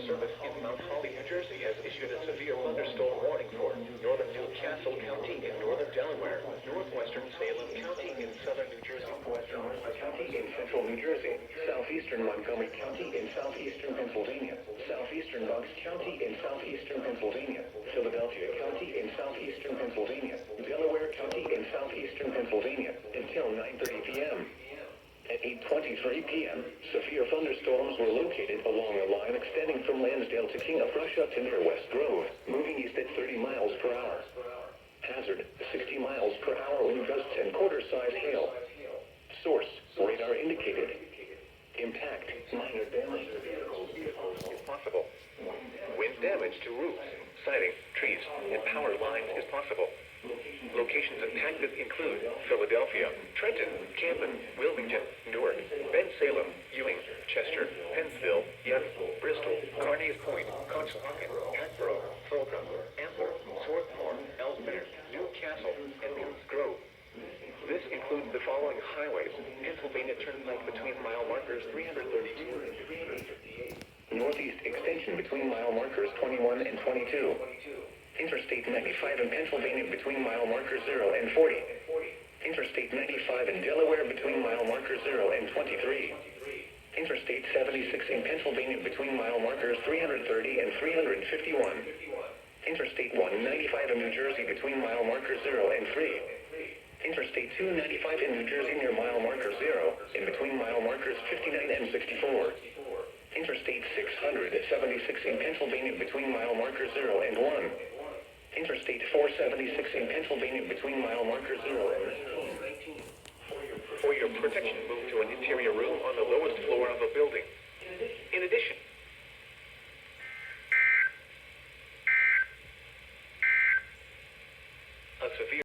Service in Mount Holly, New Jersey has issued a severe thunderstorm warning for northern Newcastle County in northern Delaware, northwestern Salem County in southern New Jersey, western Monmouth County in central New Jersey, southeastern Montgomery County in southeastern Pennsylvania, southeastern Bucks County in southeastern Pennsylvania, Philadelphia County in southeastern Pennsylvania, Delaware County in southeastern Pennsylvania, until 9:30 p.m. At 8:23 p.m., severe thunderstorms were located along a line extending from Lansdale to King of Prussia to near West Grove, moving east at 30 miles per hour. Hazard, 60 miles per hour wind gusts and quarter-size hail. Source, radar indicated. Impact, minor damage to vehicles is possible. Wind damage to roofs, siding, trees, and power lines is possible. Locations impacted include Philadelphia, Trenton, Camden, Wilmington, Newark, Bensalem, Ewing, Chester, Pennsville, Young, Bristol, Carneys Point, Conshohocken, Hatboro, Fulton, Antler, Swarthmore, Ellesmere, Newcastle, and Mills Grove. This includes the following highways: Pennsylvania Turnpike between mile markers 332 and 358. Northeast extension between mile markers 21 and 22. Interstate 95 in Pennsylvania between mile markers 0 and 40. Interstate 95 in Delaware between mile markers 0 and 23. Interstate 76 in Pennsylvania between mile markers 330 and 351. Interstate 195 in New Jersey between mile markers 0 and 3. Interstate 295 in New Jersey near mile marker 0 in between mile markers 59 and 64. Interstate 676 in Pennsylvania between mile markers 0 and 1. Interstate 476 in Pennsylvania between mile markers 0 and 19. For your protection, move to an interior room on the lowest floor of a building. In addition, a severe